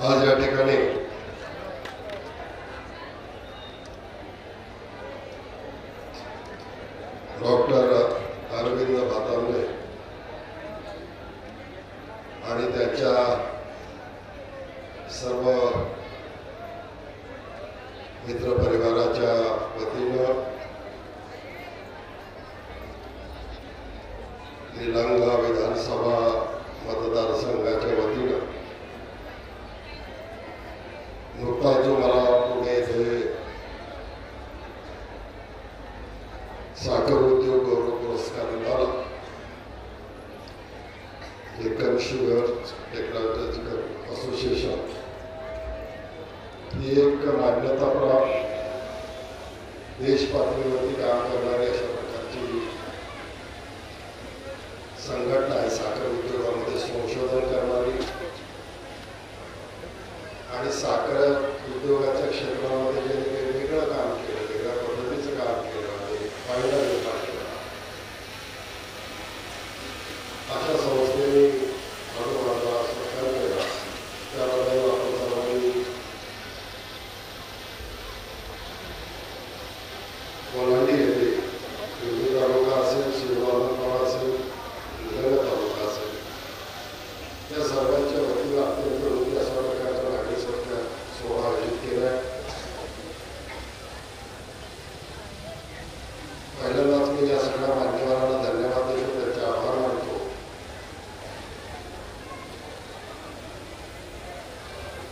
आज या ठिकाणी डॉक्टर अरविंद भातांबरे आणि त्यांच्या सर्व मित्रपरिवाराच्या वतीनं निलंगा विधानसभा मतदारसंघाच्या वतीनं नुकताच जो मला पुणे येथे साखर उद्योग गौरव पुरस्कार मिळाला, डेक्कन शुगर टेक्नॉलॉजिकल असोसिएशन ही एक मान्यताप्राप्त देश पातळीवरती काम करणारी अशा प्रकारची संघटना आहे. साखर उद्योगामध्ये संशोधन करणारी आणि साखर उद्योगाच्या क्षेत्रामध्ये ज्यांनी वेगवेगळं काम केलं, वेगळ्या पद्धतीचं काम केलं आणि फायदा निर्माण केला, अशा संस्थेने माझा सत्कार केला. त्याबद्दल आपण सर्वांनी कोल्हाटी येथे विविध तालुका असेल, शिवबाबा असेल, निलंगा तालुका असेल, त्या सर्वांच्या वतीनं अत्यंत योग्य अशा प्रकारचा नागरिकत्व सोहळा आयोजित केला आहे. पहिल्यांदाच मी या सगळ्या मान्यवरांना धन्यवाद देतो, त्यांचे आभार मानतो.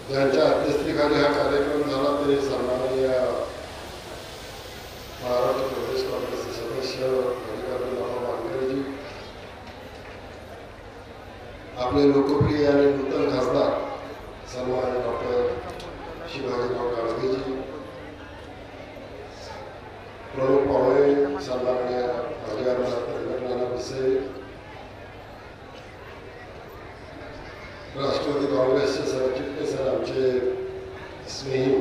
ज्यांच्या अध्यक्षतेखाली हा कार्यक्रम झाला ते सन्माननीय महाराष्ट्र प्रदेश काँग्रेसचे सदस्य मल्लिकार्जुन वानखेडेजी, आपले लोकप्रिय आणि नूतन खासदार सन्माननीय डॉक्टर शिवाजीराव गाडगेजी, प्रमुख पाहुणे सन्माननीय माजी आमदार त्रिगुणानंद पिसे, राष्ट्रवादी काँग्रेसचे सरचिटणीस आमचे स्नेही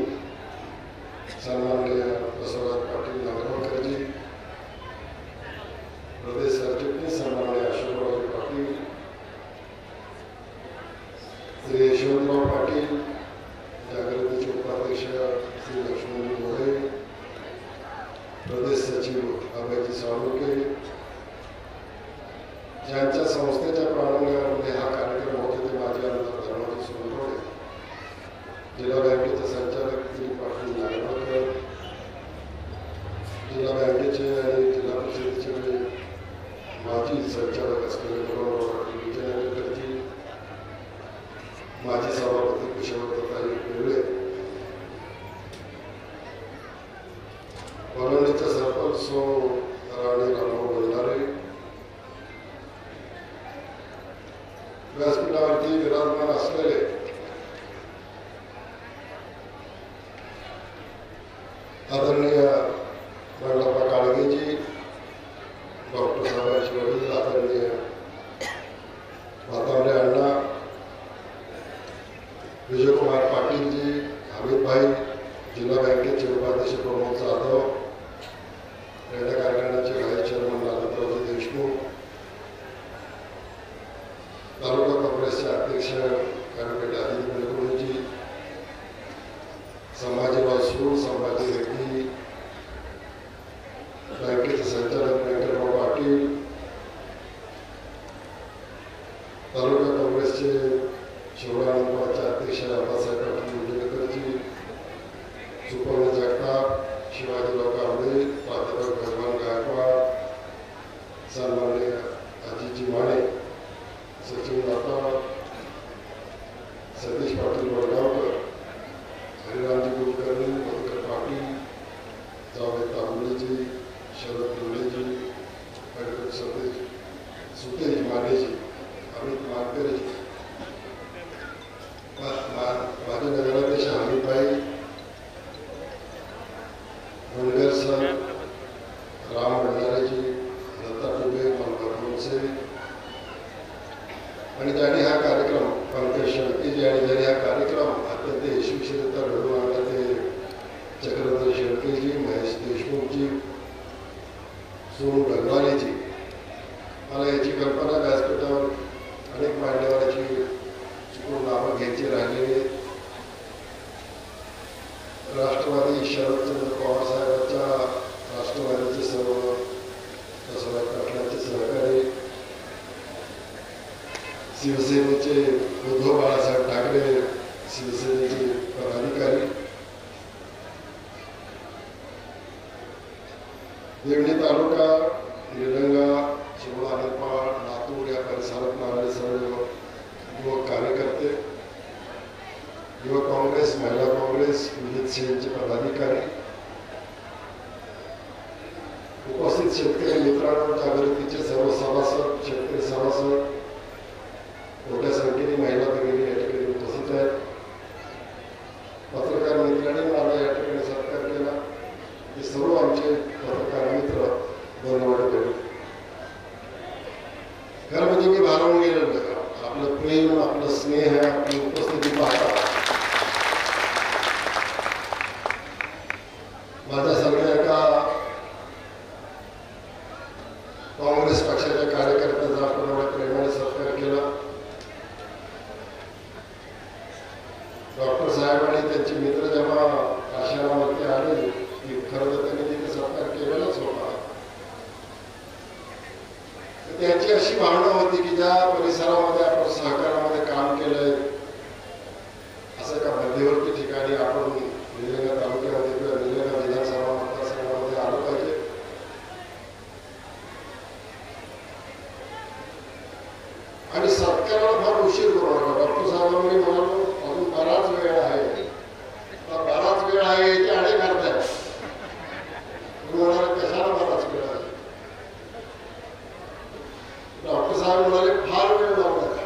सन्माननीय बसवराज पाटील नागरकरजी, प्रदेश सरचिटणीस सन्माननीय अशोकराव पाटील, श्री यशवंतराव पाटील, जागृतीचे उपाध्यक्ष श्री लक्ष्मण मोरे, प्रदेश सचिव अभयजी साळुंके, ज्यांच्या संस्थेच्या प्रारंभामध्ये हा कार्यक्रम होते ते माझे आमदार धर्माजी सोनवणे, जिल्हा बँकेचे संचालक दिलीप पाटील नागरकर, जिल्हा बँकेचे आणि जिल्हा परिषदेचे माजी संचालक असलेले पाटील विजयनगरजी, माजी सभापती कुशलताई पिवळे, वरवणीचे सरपंच सो राणी रामभाऊ बंधारे, व्यासपीठावरती विराजमान असलेले आदरणीय बंडाप्पा काळगेजी, डॉक्टर साहेबांचे वडील आदरणीय भातांबरे अण्णा, विजयकुमार पाटीलजी, हमीदभाई, जिल्हा बँकेचे उपाध्यक्ष प्रमोद जाधव, रेल्वे कारखान्याचे व्हाईस चेअरमन नारायणरावजी देशमुख, तालुका काँग्रेसचे अध्यक्ष ॲडव्होकेट आदित्य निलकुणीजी, संभाजीराव सूर, संभाजी रेड्डी, बँकेचे संचालक व्यंकटराव पाटील, तालुका काँग्रेसचे शिवरायांचे अध्यक्ष आबासाहेब पाटील मुंडेकरजी, सुपर्ण जगताप, शिवाजीराव कांबळे, प्राध्यापक भगवान गायकवाड, सन्माननीय अजितजी माने, सचिन दाता, सतीश पाटील वडगावकर, हरिरामजी कुलकर्णी, मधुकर पाटील, जावेद तांबळेजी, शरद डोलेजी, ॲडव्होकेट सुतेज मानेजी, अमित मानकरेजी, माझे नगराध्यक्ष हमीदभाई, मुनगर सर, राम भंडारेजी, दत्ता टुबे, मनोहर मुंसे, आणि ज्यांनी हा कार्यक्रम पंकज शेळकेजी आणि ज्यांनी हा कार्यक्रम अत्यंत यशस्वीरित्या घडवून आणला ते चक्रधर शेळकेजी, महेश देशमुखजी, सोनू ढगवालेजी. मला याची कल्पना व्यासपीठावर अनेक मान्यवरांची पक्षाचे सहकारी शिवसेनेचे उद्धव बाळासाहेब ठाकरे, शिवसेनेचे पदाधिकारी, देवणी तालुका, निलंगा, शिरोळा, नेपाळ, लातूर या परिसरात आलेले सर्व युवक कार्यकर्ते, युवक काँग्रेस, महिला काँग्रेस, विविध सेनेचे पदाधिकारी, उपस्थित शेतकरी मित्रांनो, जागृतीचे सर्व सभासद, शेतकरी सभासद, मोठ्या संख्येने महिला भगिनी या ठिकाणी उपस्थित आहेत. पत्रकार मित्रांनी मला या ठिकाणी सत्कार केला. हे सर्व आमचे पत्रकार मित्र धन्यवाद करू. खरं म्हणजे मी भारावून गेलेलो आहे. आपलं प्रेम, आपलं स्नेह, आपली उपस्थिती पाहता माझ्यासारख्या एका काँग्रेस पक्षाच्या कार्यकर्त्याचा आपण एवढ्या प्रेमाने सत्कार केला. डॉक्टर साहेब आणि त्यांचे मित्र जेव्हा आश्रमावरती आले की खरं तर त्यांनी तिथे सत्कार केलेलाच होता. त्यांची अशी भावना होती की ज्या परिसरामध्ये आपण सहकारामध्ये काम केलंय, असं एका मध्यवर्ती ठिकाणी आपण निलंगा तालुक्यामध्ये किंवा निलंगा विधानसभा मतदारसंघामध्ये आलं पाहिजे. आणि सत्काराला फार उशीर करू नका. डॉक्टर साहेबांनी म्हणालो अजून बराच वेळ आहे, बराच वेळ आहे याची आडे करताय. म्हणाले कशाला बराच वेळ आहे? डॉक्टर साहेब म्हणाले फार वेळ लावू नका,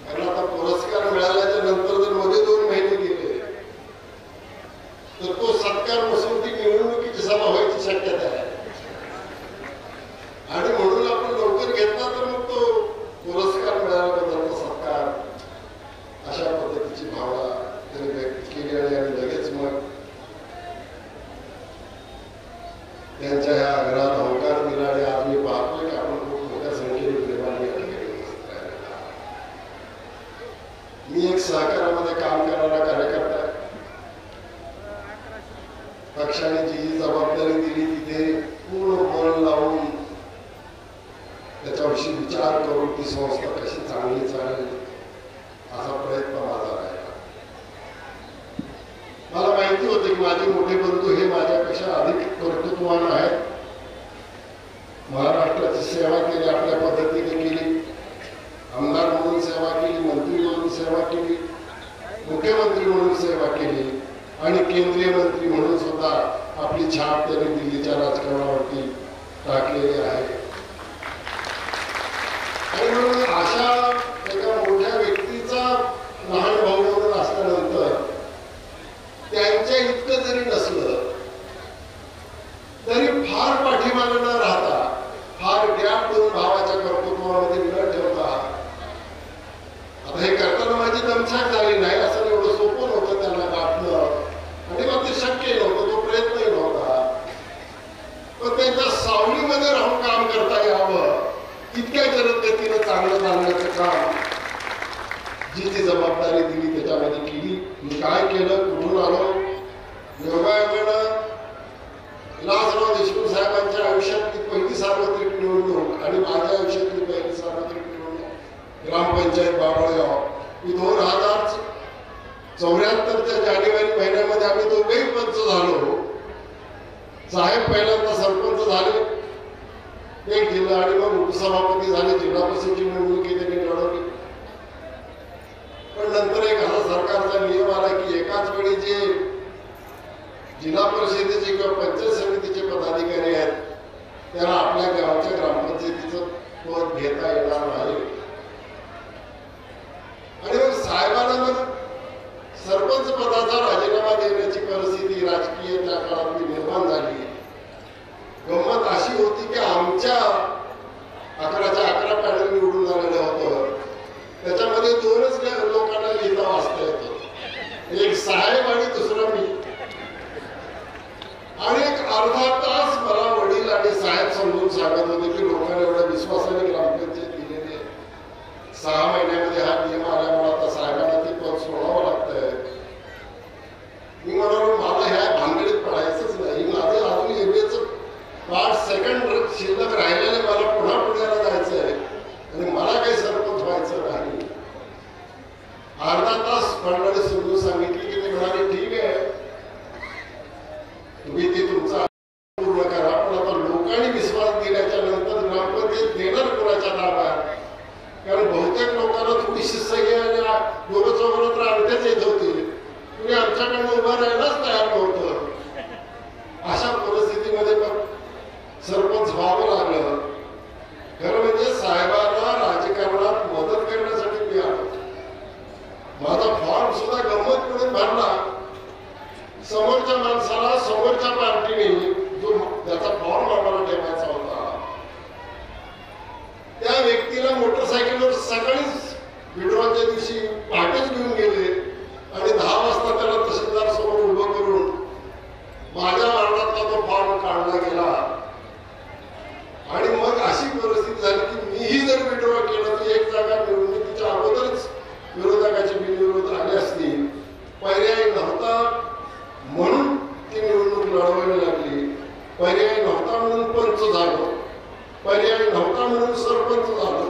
कारण आता पुरस्कार मिळाल्याच्या नंतर जर मध्ये 2 महिने गेले तर तो सत्कार नसून ती निवडणुकीची सभा व्हायची शक्यता आहे. आणि म्हणून आपण लवकर घेतला तर मग तो पुरस्कार मिळाल्याबद्दलचा सत्कार, अशा पद्धतीची भावना त्यांनी व्यक्त केली. आणि लगेच मग त्यांच्या ह्या आग्रहाला होकार दिला. आणि आज मी पाहतोय की आपण खूप मोठ्या संख्येने प्रेमाने या ठिकाणी उपस्थित राहिलेला. मी एक सहकारामध्ये काम करणारा कार्यकर्ता आहे. पक्षाने जी जबाबदारी दिली तिथे पूर्ण मन लावून त्याच्याविषयी विचार करून ती संस्था कशी चांगली चालेल असा प्रयत्न माझा राहिला. मला माहिती होते की माझे मोठे बंधू हे माझ्यापेक्षा अधिक कर्तृत्ववान आहेत. महाराष्ट्राची सेवा केली, आपल्या पद्धतीने केली. आमदार म्हणून सेवा केली, मंत्री म्हणून सेवा केली, मुख्यमंत्री म्हणून सेवा केली आणि केंद्रीय मंत्री म्हणून सुद्धा आपली छाप त्यांनी दिल्लीच्या राजकारणावरती टाकलेली आहे. आणि म्हणून अशा एका मोठ्या व्यक्तीचा लहान भाऊ म्हणून असल्यानंतर त्यांच्या इतकं जरी नसलं तरी फार पाठीमागे न राहता, फार गॅप दोन भावाच्या कर्तृत्वामध्ये न ठेवता, आता हे करताना माझी दमछाक झाली नाही, असं एवढं सोपं नव्हतं त्यांना गाठणं. आणि मग ते शक्य नव्हतं, तो प्रयत्नही नव्हता. पण त्यांच्या सावलीमध्ये राहून काम करता यावं इतक्या जलद गतीनं चांगलं चालण्याचं काम जी ती जबाबदारी दिली त्याच्यामध्ये केली. मी काय केलं, कुठून आलो, योगायोगानं विलासराव देशमुख साहेबांच्या आयुष्यातली पहिली सार्वत्रिक निवडणूक आणि माझ्या आयुष्यातली पहिली सार्वत्रिक निवडणूक ग्रामपंचायत बाबळगाव ही 2074च्या जानेवारी महिन्यामध्ये आम्ही दोघेही पंच झालो. साहेब पहिल्यांदा सरपंच झाले एक जिल्हा आणि मग उपसभापती झाले. जिल्हा परिषदेची निवडणुकी त्यांनी लढवली. पण नंतर एक असा सरकारचा नियम आला की एकाच वेळी जे जिल्हा परिषदेचे किंवा पंचायत समितीचे पदाधिकारी आहेत त्यांना आपल्या गावच्या ग्रामपंचायतीचं पद घेता येणार नाही. आणि मग साहेबांना मग सरपंच पदाचा राजीनामा देण्याची परिस्थिती राजकीय त्या काळात निर्माण झाली. गंमत अशी होती की आमच्या 11च्या 11 पॅनल निवडून झालेलं होतं. त्याच्यामध्ये 2च लोकांना लिहिता वाचता येतं, एक साहेब आणि दुसरा मी. आणि एक अर्धा तास मला वडील आणि साहेब समजून सांगत होते की लोकांना एवढ्या विश्वासाने ग्रामपंचायत दिलेली आहे. 6 महिन्यामध्ये हा नियम आल्यामुळे आता साहेबांना ते पद सोडावं लागतंय. मी म्हणालो मला ह्या भानगडीत पडायचंच नाही. माझं अजून एमएचं 5 सेकंड शिल्लक सकाळीच विड्रॉलच्या दिवशी पहाटेच घेऊन गेले आणि 10 वाजता त्याला तहसीलदार समोर उभं करून माझ्या वार्डातला तो फॉर्म काढला गेला. आणि मग अशी परिस्थिती झाली की मीही जर विड्रॉ केलं तर एक जागा निवडणुकीच्या अगोदरच विरोधकाचे बिनविरोध आले असतील. पर्याय नव्हता म्हणून ती निवडणूक लढवावी लागली. पर्याय नव्हता म्हणून पंच झालो, पर्याय नव्हता म्हणून सरपंच झालो,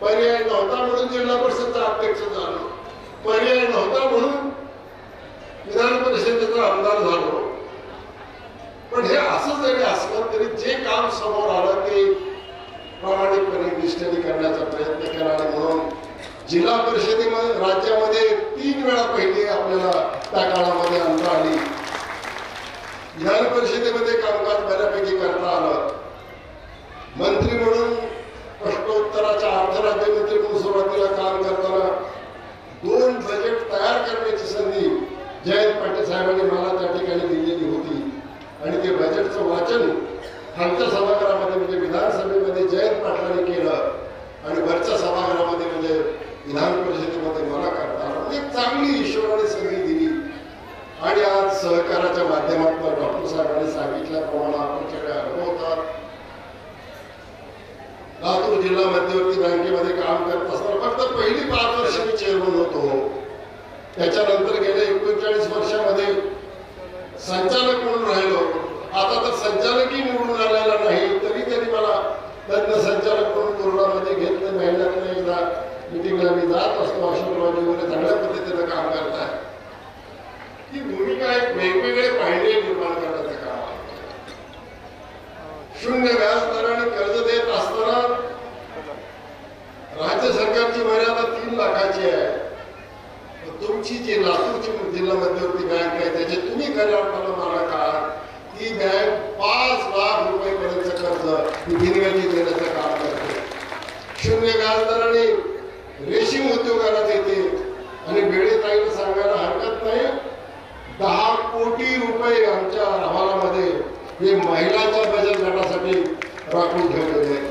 पर्याय नव्हता म्हणून जिल्हा परिषदचा अध्यक्ष झालो, पर्याय नव्हता म्हणून विधान परिषदेचा आमदार झालो. पण हे असं जरी असलं तरी जे काम समोर आलं ते प्रामाणिकपणे निष्ठेने करण्याचा प्रयत्न केला. आणि म्हणून जिल्हा परिषदेमध्ये राज्यामध्ये 3 वेळा पहिली आपल्याला त्या काळामध्ये आणता आली. विधान परिषदेमध्ये कामकाज बऱ्यापैकी करता आलं. मंत्री म्हणून प्रश्नोत्तराच्या अर्थराज्यमंत्री म्हणून सुरुवातीला काम करताना 2 बजेट तयार करण्याची संधी जयंत पाटील साहेबांनी मला त्या ठिकाणी दिलेली होती. आणि ते बजेटचं वाचन खालच्या सभागृहामध्ये म्हणजे विधानसभेमध्ये जयंत पाटलांनी केलं आणि वरच्या सभागृहामध्ये म्हणजे विधान परिषदेमध्ये मला करता आलं. एक चांगली ईश्वराने संधी दिली. आणि आज सहकाराच्या माध्यमातून डॉक्टर साहेबांनी सांगितल्याप्रमाणे आपण सगळे अनुभवतात. लातूर जिल्हा मध्यवर्ती बँकेमध्ये काम करत असताना फक्त पहिली 5 वर्ष मी चेअरमन होतो. त्याच्यानंतर गेल्या 39 वर्षामध्ये संचालक म्हणून राहिलो. आता तर संचालकही निवडून आलेला नाही तरी मला तज्ञ संचालक म्हणून कोरोनामध्ये घेतलं. महिन्यातून एकदा मिटिंगला मी जात असतो. अशोकरावजी वगैरे चांगल्या पद्धतीनं काम करताय. ही भूमिका एक वेगवेगळे पायंडे निर्माण करण्याचं काम आहे. शून्य व्याजदराने कर्ज देत असताना राज्य सरकारची मर्यादा 3 लाखाची आहे. तुमची जी लातूरची जिल्हा मध्यवर्ती बँक आहे त्याचे तुम्ही खऱ्या अर्थानं मालक आहात. ती बँक 5 लाख रुपयेपर्यंत कर्ज बिनव्याजी देण्याचं काम करते. शून्य व्याजदराने रेशीम उद्योगाला देते. आणि वेळेत आईला सांगायला हरकत नाही 10 कोटी रुपये आमच्या अहवालामध्ये हे महिलांच्या बचत गटासाठी राखून ठेवलेले आहेत.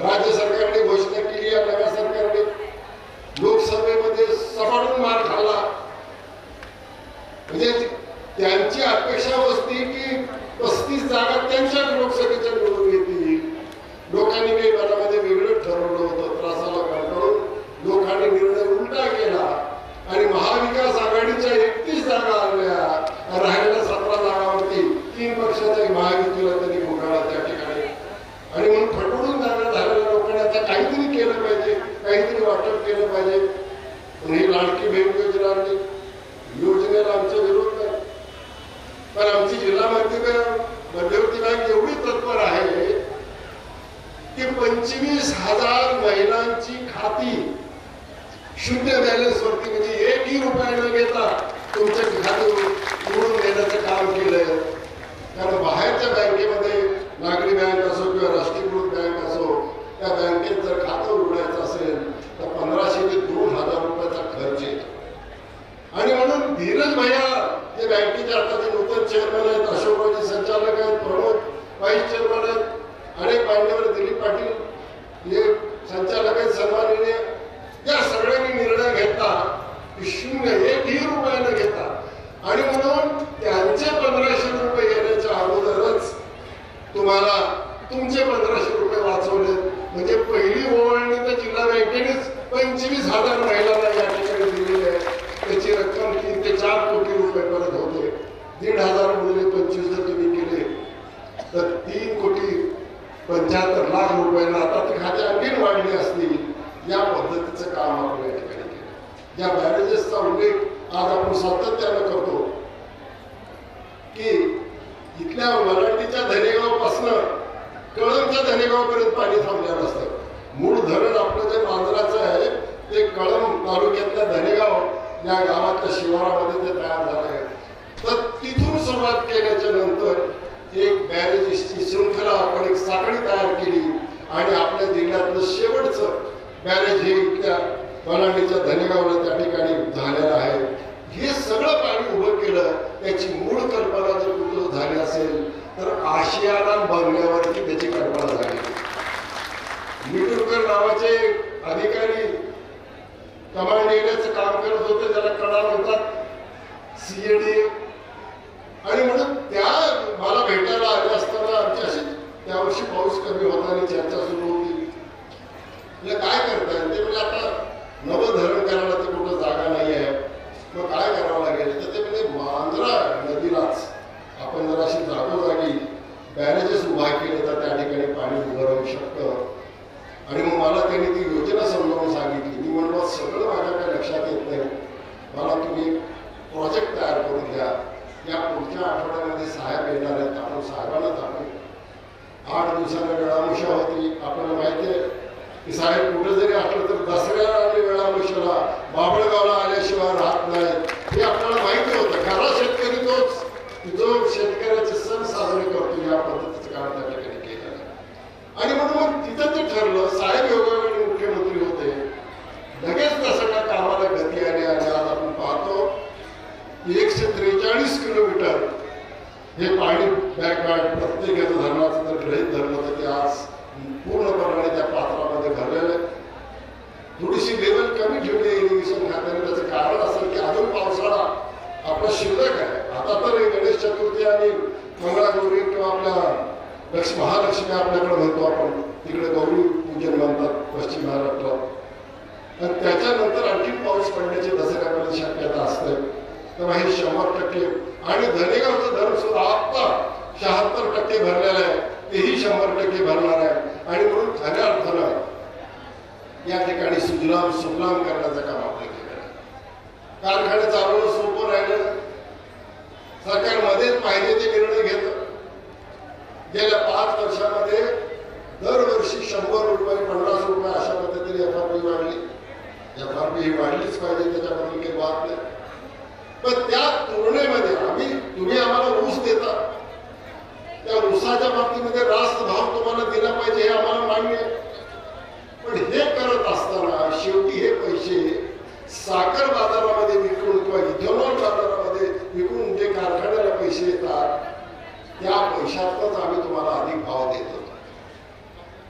राज्य सरकारने घोषणा केली आहे. नव्या सरकारने लोकसभेमध्ये सपाटून मार खाल्ला. म्हणजे त्यांची अपेक्षा होती की 35 जागा त्यांच्याच लोकसभेच्या निवडून येतील. लोकांनी काही मनामध्ये वेगळं ठरवलं होतं. त्रासाला कंटाळून लोकांनी निर्णय उलटा केला आणि महाविकास आघाडीच्या 31 जागा आल्या. राहिलेल्या 17 जागावरती 3 पक्षाच्या महायुतीला त्यांनी घोटाळा त्या ठिकाणी. आणि म्हणून फटवून जागा झालेल्या लोकांनी आता काहीतरी केलं पाहिजे, काहीतरी वाटप केलं पाहिजे. ही लाडकी बहीण योजनेला आमचा विरोध नाही. पण आमची जिल्हा मध्यवर्ती बँक एवढी तत्पर आहे की 25,000 महिलांची खाती शून्य बॅलन्स वरती म्हणजे 1 रुपया न घेता तुमच्या खाते उघडून देण्याचं काम केलंय. कारण बाहेरच्या बँकेमध्ये नागरी बँक असो किंवा राष्ट्रीयकृत बँक असो त्या बँकेत जर खातं उघडायचं असेल तर 1500 ते 2000 रुपयाचा खर्च येतो. आणि म्हणून धीरज भैया जे बँकेचे आताचे नूतन चेअरमन आहेत, अशोकरावजी संचालक आहेत, प्रमोद व्हाईस चेअरमन आहेत, अनेक मान्यवर दिलीप पाटील हे संचालक आहेत सन्माननीय, या सगळ्यांनी निर्णय घेतला की 1 रुपया न घेता. आणि म्हणून त्यांचे 1500 रुपये येण्याच्या अगोदरच तुम्हाला तुमचे 1500 रुपये वाचवले. म्हणजे पहिली ओवाळणी तर जिल्हा बँकेनेच 25,000 महिलांना या ठिकाणी दिलेली आहे. त्याची रक्कम 3 ते 4 कोटी रुपये परत होते. 1,500 गुणिले 25 जर तुम्ही केले तर 3,75,00,000 रुपयांना आता ते खाते आणखी वाढले असतील. या पद्धतीचं काम आपण या ठिकाणी केलं. या बॅरेजेसचा उल्लेख आज आपण सातत्यानं करतो की इथल्या मराठीच्या धनेगावपासून कळंबच्या धनेगावपर्यंत पाणी थांबलेलं असतं. मूळ धरण आपलं जे मांजराचं आहे ते कळंब तालुक्यातल्या धनेगाव या गावातल्या शिवारामध्ये ते तयार झालं आहे. तर तिथून सुरुवात केल्याच्या नंतर एक बॅरेजेसची शृंखला आपण एक साखळी तयार केली आणि आपल्या जिल्ह्यातलं शेवटचं बॅरेज हे इथल्या मराठीच्या धनेगावला त्या ठिकाणी झालेलं आहे. हे सगळं पाणी उभं केलं. त्याची मूळ कल्पना जर कुठं झाली असेल तर आशियाना बंगल्यावरती त्याची कल्पना झाली. मिटुरकर नावाचे अधिकारी कमांड एरियाचं काम करत होते, ज्याला कडा म्हणतात, सीएडी. आणि म्हणून त्या मला भेटायला आले असताना आमची अशी त्यावर्षी पाऊस कमी होता आणि चर्चा सुरू होती. काय करताय ते म्हणजे आता नवं धरण करायला तर कुठं जागा नाही आहे, मग काय करावं लागेल. तर ते म्हणजे मांजरा नदीलाच आपण जर अशी जागोजागी बॅरेजेस उभा केले तर त्या ठिकाणी पाणी उभं राहू शकतं. आणि मग मला त्यांनी ती योजना समजावून सांगितली. मी म्हणलो सगळं माझ्या काही लक्षात येत नाही, मला तुम्ही प्रोजेक्ट तयार करून घ्या. या पुढच्या आठवड्यामध्ये साहेब येणार आहेत, आपण साहेबांना दाखवू. 8 दिवसांना वेळामुषा होती. आपल्याला माहिती आहे की साहेब कुठं जरी असलं तर दसऱ्याला आणि वेळामुषाला बाबळगावला आल्याशिवाय राहत नाही, हे आपल्याला माहिती होतं. खरा शेतकरी तोच जो शेतकऱ्याचे सण साजरे करतो, या पद्धतीचं काम त्या ठिकाणी केलं. आणि म्हणून मग तिथं ते ठरलं. साहेब योगावेळी मुख्यमंत्री होते, लगेच त्या सगळ्या कामाला गती आली. आणि आज आपण पाहतो 143 किलोमीटर हे पाणी बॅकवॉर्ड प्रत्येकाचं धरणाचं जर गृहीत धरलं तर ते आज पूर्णपणे त्या पात्रामध्ये भरलेलं आहे. थोडीशी लेवल कमी ठेवली इरिगेशन खात्याने. त्याचं कारण असेल की अजून पावसाळा आपला शिल्लक आहे. आता तर गणेश चतुर्थी आणि मंगळागौरी किंवा आपल्या महालक्ष्मी आपल्याकडे म्हणतो आपण, तिकडे गौरी पूजन म्हणतात पश्चिम महाराष्ट्रात. आणि त्याच्यानंतर आणखी पाऊस पडण्याची दसऱ्यापर्यंत शक्यता असते. तर हे 100%. आणि धनेगावचं धरण सुद्धा आता 76% भरलेलं आहे, तेही 100% भरणार आहे. आणि म्हणून खऱ्या अर्थानं या ठिकाणी सुजलाम सुफलाम करण्याचं काम आपलं केलं आहे. कारखाने चालवणं सोपं राहिलं. सरकार मध्येच पाहिजे ते निर्णय घेतं. गेल्या 5 वर्षामध्ये दरवर्षी 100 रुपये 50 रुपये अशा पद्धतीने एफआरपी वाढली. एफआरपी ही वाढलीच पाहिजे, त्याच्याबद्दल काही बात नाही. पण त्या तुलनेमध्ये तुम्ही आम्हाला ऊस देता, त्या ऊसाच्या बाबतीमध्ये रास्त भाव तुम्हाला दिला पाहिजे हे आम्हाला मान्य आहे. पण हे करत असताना शेवटी हे पैसे साखर बाजारामध्ये विकून किंवा इथेनॉल बाजारामध्ये विकून जे कारखान्याला पैसे येतात, त्या पैशातच आम्ही तुम्हाला अधिक भाव देतो.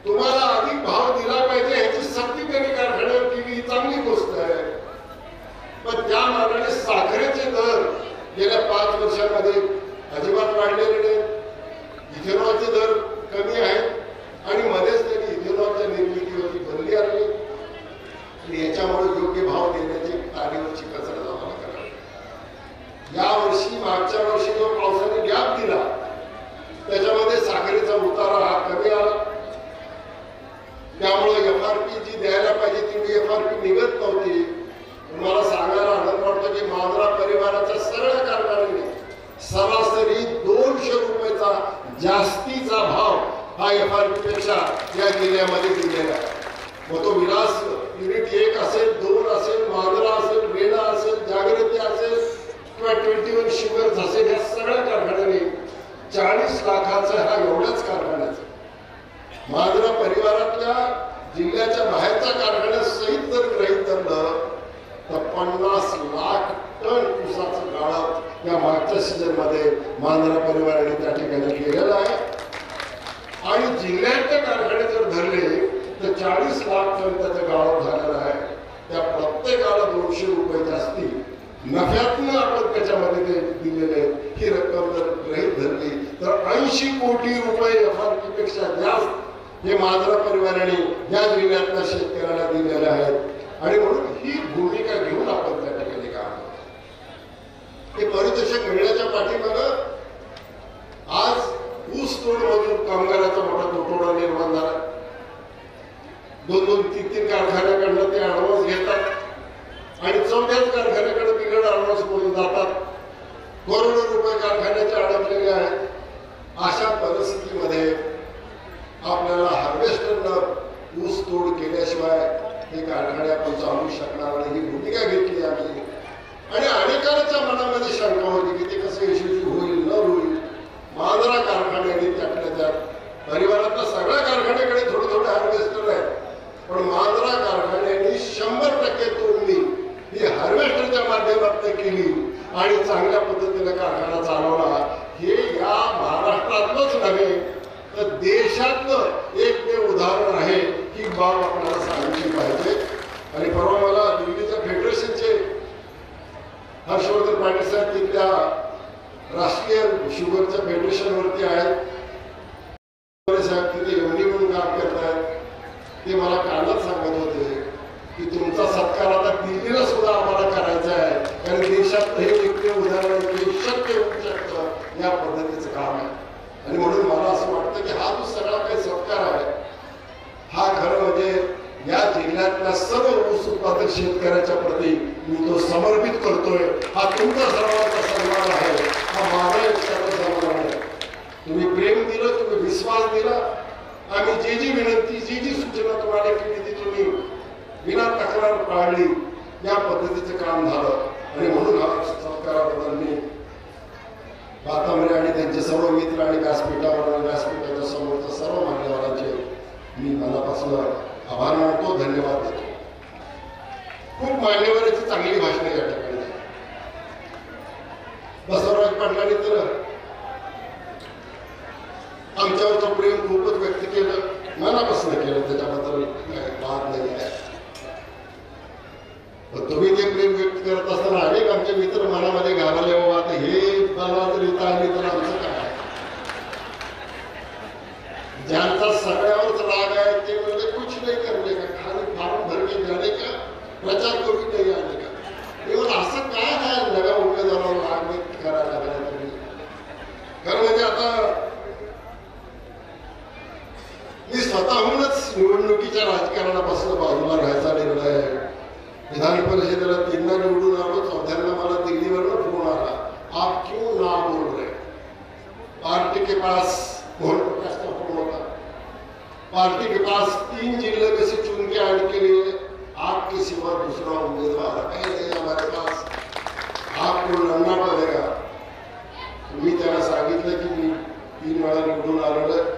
तुम्हाला अधिक भाव दिला पाहिजे ह्याची सक्ती त्यांनी कारखान्यावर केली, ही चांगली गोष्ट आहे. पण त्या मानाने साखरेचे दर गेल्या 5 वर्षांमध्ये अजिबात वाढलेले नाहीत. इथेनॉलचे दर कमी आहेत आणि मध्येच त्यांनी इथेनॉलच्या निर्मितीवरची बंदी आणली. आणि याच्यामुळे योग्य भाव देण्याची तारीवरची कसरत आम्हाला करावी. यावर्षी मागच्या वर्षी जो पावसाने गॅप दिला त्याच्यामध्ये साखरेचा उतारा हा कमी आला. त्यामुळे एफआरपी जी द्यायला पाहिजे ती एफआरपी निघत नव्हती. मला सांगायला आनंद वाटतो की मांजरा परिवाराच्या सगळ्या कारखान्याने सरासरी 200 रुपयाचा जास्तीचा भाव हा एफआरपी पेक्षा या जिल्ह्यामध्ये दिलेला आहे. मग तो विलास युनिट 1 असेल, 2 असेल, मांजरा असेल, रेणा असेल, जागृती असेल किंवा 21 शुगर्स असेल, या सगळ्या कारखान्याने 40 लाखाचा हा एवढ्याच कारखान्याचा मांजरा परिवारातल्या जिल्ह्याच्या बाहेरच्या कारखान्यासहित जर गृहीत धरलं तर 50 लाख टन ऊसाचं गाळप या मागच्या सीझन मध्ये मांजरा परिवाराने त्या ठिकाणी केलेलं आहे. आणि जिल्ह्याच्या कारखाने जर धरले तर 40 लाख टन त्याचं गाळप झालेलं आहे. त्या प्रत्येकाला 200 रुपये जास्ती नफ्यातनं आपण त्याच्यामध्ये ते दिलेले. ही रक्कम जर गृहीत धरली तर 80 कोटी रुपये एफआरपी पेक्षा जास्त हे मांजरा परिवाराने या जिल्ह्यातल्या शेतकऱ्याला दिलेले आहेत. आणि म्हणून ही भूमिका घेऊन आपण त्या ठिकाणी काम करतो. हे पारितोषिक मिळण्याच्या पाठीमागं आज ऊस तोड मजूर कामगाराचा मोठा तुटवडा निर्माण झाला. 2-2, 3-3 कारखान्याकडनं ते ऍडव्हान्स घेतात आणि 4थ्याच कारखान्याकडे बिगड ऍडव्हान्स करून जातात. करोडो रुपये कारखान्याचे अडकलेले आहेत. अशा परिस्थितीमध्ये आपल्याला हार्वेस्टरनं ऊस तोड केल्याशिवाय हे कारखाने आपण चालवू शकणार नाही, ही भूमिका घेतली आम्ही. आणि अनेकांच्या मनामध्ये शंका होती की ते कसं यशस्वी होईल न होईल. मांजरा कारखान्याने त्यातल्या त्यात परिवारातल्या सगळ्या कारखान्याकडे थोडे थोडे हार्वेस्टर आहेत, पण मांजरा कारखान्याने 100% तोडणी ही हार्वेस्टरच्या माध्यमातून केली आणि चांगल्या पद्धतीने कारखाना चालवला. हे या महाराष्ट्रातलंच नव्हे तर देशातलं एकमेव उदाहरण आहे. ही बाब आपल्याला सांगितली पाहिजे. राष्ट्रीय शुगरच्या फेडरेशनवरती आहेत, साहेब तिथे एवढी म्हणून काम करतायत. ते मला कालच सांगत होते की तुमचा सत्कार आता दिल्लीला सुद्धा आम्हाला करायचा आहे, कारण देशात हे एक उदाहरण शक्य होऊ शकतं या पद्धतीचं काम आहे. आणि म्हणून मला असं वाटतं की हा जो सगळा काही सत्कार आहे हा खरं म्हणजे या जिल्ह्यातल्या सर्व ऊस उत्पादक शेतकऱ्याच्या प्रती मी तो समर्पित करतोय. हा तुमचा सर्वांचा सन्मान आहे, हा माझा एक सन्मान आहे. तुम्ही प्रेम दिलं, तुम्ही विश्वास दिला, आम्ही जी जी विनंती जी जी सूचना तुम्हाला केली ती तुम्ही विना तक्रार पाळली, या पद्धतीचं काम झालं. आणि म्हणून हा सत्काराबद्दल मी बातांबरे आणि त्यांचे सर्व मित्र आणि व्यासपीठावर व्यासपीठाच्या समोरच्या सर्व मान्यवरांचे मी मनापासून आभार मानतो, धन्यवाद देतो. खूप मान्यवरांची चांगली भाषणे या ठिकाणी झाली. बसवराज पाटलांनी तर आमच्यावरचं प्रेम खूपच व्यक्त केलं, मनापासून केलं, त्याच्याबद्दल वाद नाही आहे. तुम्ही ते प्रेम व्यक्त करत असताना अनेक आमचे मित्र मनामध्ये घालवले, बाबा आता हे मला जर इथं आली तर आमचं काय. ज्यांचा सगळ्यावरच राग आहे ते म्हणजे कुछ नाही करणे का, खाली फार्म भर के जाणे का, प्रचार करून नाही आले का. म्हणून असं काय आहे नव्या उमेदवारावर राग व्यक्त करायला लागला तुम्ही. कारण म्हणजे आता मी स्वतःहूनच निवडणुकीच्या राजकारणापासून बाजूला राहायचा निर्णय आहे. विधान परिषदेला 3दा निवडून आलो, 4थ्यांदा मला दिल्लीवरनं फोन आला, आप क्यों ना बोल रहे. पार्टी के पास मोहन प्रकाश का फोन होता, पार्टी के पास 3 जिले में से चुन के आने के लिए आपके सिवा दूसरा उम्मीदवार है नहीं हमारे पास, आपको लड़ना पड़ेगा. मी त्यांना सांगितलं की मी 3 वेळा निवडून आलेलं,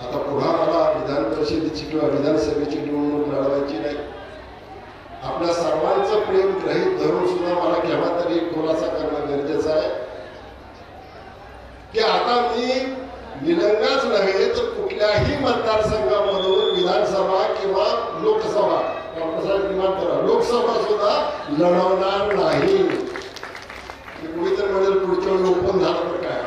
आता पुन्हा मला विधान परिषदेची किंवा विधानसभेची निवडणूक लढवायची नाही. आपल्या सर्वांचं प्रेम ग्रहित धरून सुद्धा मला केव्हा तरी खुलासा करणं गरजेचं आहे की आता मी निलंगाच नव्हे तर कुठल्याही मतदारसंघामधून विधानसभा किंवा लोकसभा, लोकसभा सुद्धा लढवणार नाही. कुणी तर म्हणेल पुढच्या वेळी ओपन झालं तर काय.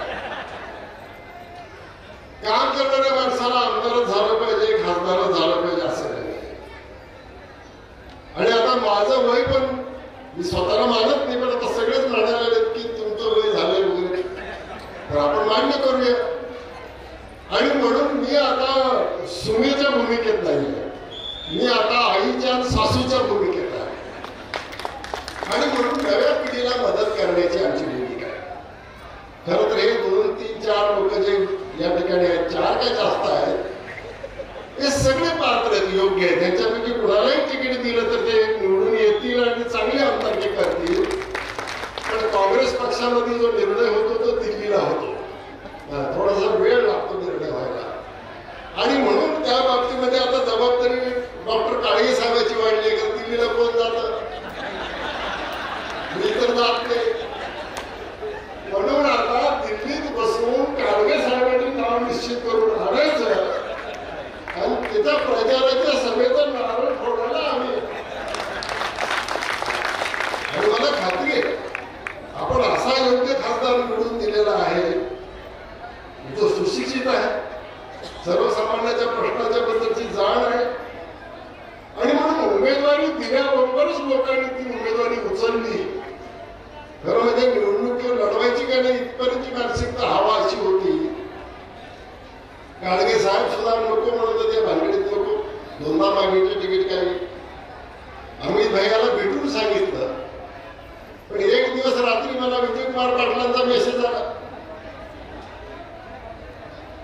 काम करणाऱ्या माणसाला आमदारच झालं पाहिजे, खासदारच झालं पाहिजे असं नाही. आणि आता माझं वय पण मी स्वतःला मानत नाही, पण आता सगळेच म्हणायला की तुमचं वय झालंय वगैरे, तर आपण मान्य करूया. आणि म्हणून मी आता सुनेच्या भूमिकेत नाही, मी आता आईच्या सासूच्या भूमिकेत आहे. आणि म्हणून नव्या पिढीला मदत करण्याची आमची भूमिका आहे. खरं तर हे 2, 3, 4 लोक जे या ठिकाणी आहेत, 4 काय जास्त आहेत, हे सगळे पात्र आहेत, योग्य आहेत. त्यांच्यापैकी कुणालाही तिकीट दिलं तर ते निवडून येतील आणि चांगले आमदारकी करतील. पण काँग्रेस पक्षामध्ये जो निर्णय होतो तो दिल्लीला होतो, थोडासा वेळ लागतो निर्णय व्हायला. आणि म्हणून त्या बाबतीमध्ये आता जबाबदारी डॉक्टर काळे साहेबांची वाढली आहे. दिल्लीला कोण जातं, मी तर जात नाही. म्हणून आता दिल्लीत बसून काळगे साहेबांनी नाव निश्चित करून आणायचं आणि त्याच्या प्रचाराच्या सभेचं नारळ फोडायला आम्ही. आणि मला खात्री आहे आपण असा योग्य खासदार निवडून दिलेला आहे जो सुशिक्षित आहे, सर्वसामान्याच्या प्रश्नाच्या बद्दलची जाण आहे. आणि म्हणून उमेदवारी दिल्याबरोबरच लोकांनी ती उमेदवारी उचलली. खरं म्हणजे निवडणुकीवर लढवायची का नाही इथपर्यंतची मानसिकता हवा अशी होती. गाडगे साहेब सुद्धा नको म्हणत होते, भानगडीत नको, 2दा मागणीचं तिकीट काही. अमित भैयाला भेटून सांगितलं, पण एक दिवस रात्री मला विजयकुमार पाटलांचा मेसेज आला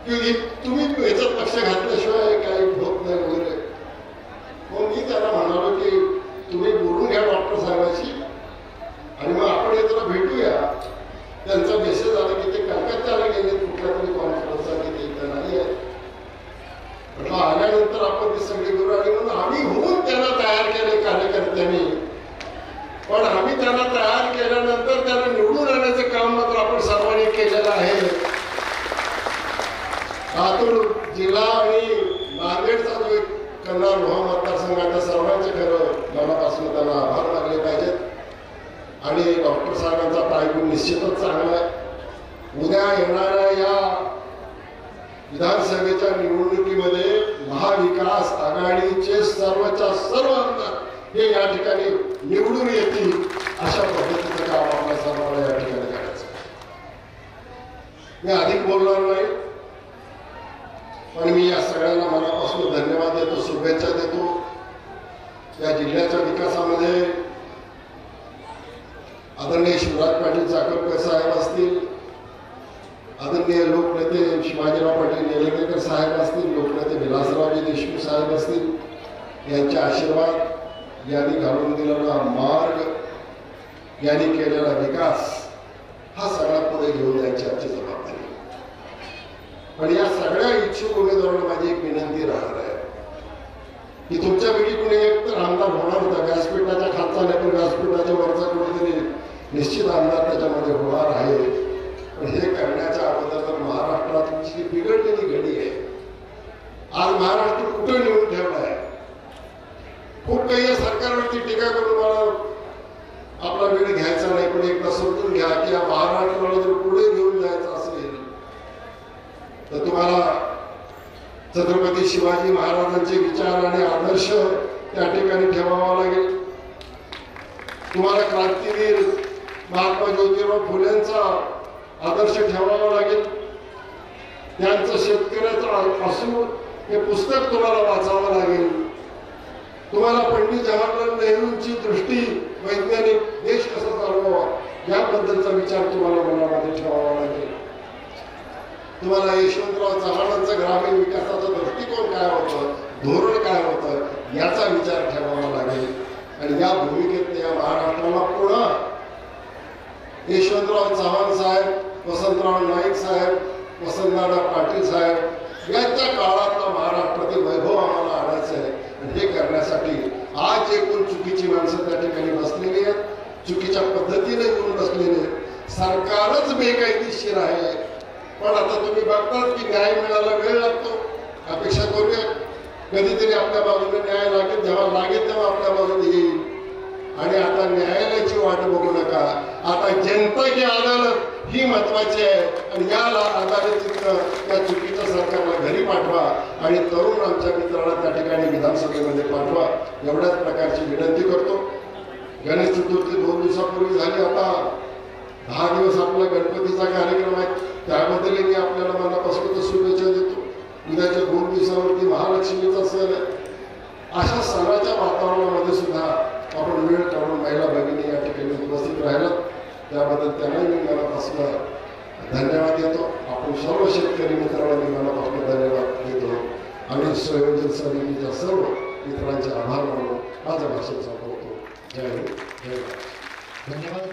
की तुम्ही याच्यात पक्ष घातल्याशिवाय काही होत नाही वगैरे. मग मी त्याला म्हणालो की तुम्ही बोलून घ्या डॉक्टर साहेबांशी आणि मग आपण याला भेटूया. त्यांचा मेसेज आला की ते कलकत्त्याला गेले कुठल्या तरी कॉन्फरन्ससाठी, ते इथं नाही आहे. म्हटलं आल्यानंतर आपण ती सगळी करू. आणि म्हणून आम्ही होऊन त्यांना तयार केले कार्यकर्त्यांनी. पण आम्ही त्यांना तयार केल्यानंतर त्यांना निवडून आणण्याचं काम मात्र आपण सर्वांनी केलेलं आहे. लातूर जिल्हा आणि नांदेडचा जो एक कन्नड लोहा मतदारसंघाच्या सर्वांचे खरं मनापासून त्यांना आभार मानले पाहिजेत. आणि डॉक्टर साहेबांचा पायगुण निश्चितच चांगला आहे. उद्या येणाऱ्या या विधानसभेच्या निवडणुकीमध्ये महाविकास आघाडीचे सर्वच्या सर्व आमदार हे या ठिकाणी निवडून येतील अशा पद्धतीचं काम आपल्या सर्वांना या ठिकाणी करायचं. मी अधिक बोलणार नाही, पण मी या सगळ्यांना मनापासून धन्यवाद देतो, शुभेच्छा देतो. या जिल्ह्याच्या विकासामध्ये आदरणीय शिवराज पाटील चाकरकर साहेब असतील, आदरणीय लोकनेते शिवाजीराव पाटील निलंगेकर साहेब असतील, लोकनेते विलासरावजी देशमुख साहेब असतील, यांचे आशीर्वाद, यांनी घालून दिलेला मार्ग, यांनी केलेला विकास हा सगळा पुढे घेऊन जायची आमची जबाबदारी. पण या सगळ्या इच्छुक उमेदवारांना माझी एक विनंती राहणार आहे की तुमच्या वेळी कुणी एक तर आमदार होणार होता, व्यासपीठाच्या खालचा नाही पण व्यासपीठाच्या वरचा कोणीतरी निश्चित आमदार त्याच्यामध्ये होणार आहे. पण हे करण्याच्या अगोदर तर महाराष्ट्राची बिघडलेली घडी आहे. आज महाराष्ट्र कुठे नेऊन ठेवला आहे. खूप काही या सरकारवरती टीका करून मला आपला वेळ घ्यायचा नाही, पण एकदा समजून घ्या की या महाराष्ट्राला जर पुढे घेऊन जायचं असेल तर तुम्हाला छत्रपती शिवाजी महाराजांचे विचार आणि आदर्श त्या ठिकाणी ठेवावा लागेल. तुम्हाला क्रांतीवीर महात्मा ज्योतिराव फुलेंचा आदर्श ठेवावा लागेल. त्यांचं शेतकऱ्याचं असून हे पुस्तक तुम्हाला वाचावं लागेल. तुम्हाला पंडित जवाहरलाल नेहरूंची दृष्टी, वैज्ञानिक देश कसा चालवावा याबद्दलचा विचार तुम्हाला मनामध्ये ठेवावा लागेल. तुम्हाला यशवंतराव चव्हाणांचा ग्रामीण विकासाचा दृष्टिकोन काय होतं, धोरण काय होतं याचा विचार ठेवावा लागेल. आणि या भूमिकेत या महाराष्ट्राला पुन्हा यशवंतराव चव्हाण साहेब, वसंतराव नाईक साहेब, वसंतदादा पाटील साहेब यांच्या काळातला महाराष्ट्रातील वैभव आम्हाला आणायचं आहे. हे करण्यासाठी आज एकूण चुकीची माणसं त्या ठिकाणी बसलेली आहेत, चुकीच्या पद्धतीने येऊन बसलेले आहेत. सरकारच बेकायदेशीर आहे. पण आता तुम्ही बघतात की न्याय मिळायला वेळ लागतो. अपेक्षा करूया कधीतरी आपल्या बाजूने न्याय लागेल, जेव्हा लागेल तेव्हा आपल्या बाजूने येईल. आणि आता न्यायालयाची वाट बघू नका, आता जनता की अदालत ही महत्वाची आहे. आणि या अदालतीतनं त्या चुकीच्या सरकारला घरी पाठवा आणि तरुण आमच्या मित्रांना त्या ठिकाणी विधानसभेमध्ये पाठवा, एवढ्याच प्रकारची विनंती करतो. गणेश चतुर्थी 2 दिवसापूर्वी झाली, आता 10 दिवस आपला गणपतीचा कार्यक्रम आहे. त्याबद्दल मी आपल्याला मनापासून शुभेच्छा देतो. उद्याच्या 2 दिवसावरती महालक्ष्मीचा सण आहे. अशा सणाच्या वातावरणामध्ये सुद्धा आपण वेळ काढून महिला भगिनी या ठिकाणी उपस्थित राहिलात, त्याबद्दल त्यांनाही मी मनापासून धन्यवाद देतो. आपण सर्व शेतकरी मित्रांना मी मनापासून धन्यवाद देतो आणि संयोजन समितीच्या सर्व मित्रांचे आभार मानून माझं भाषण संपवतो. जय हिंद, जय महाराष्ट्र. धन्यवाद.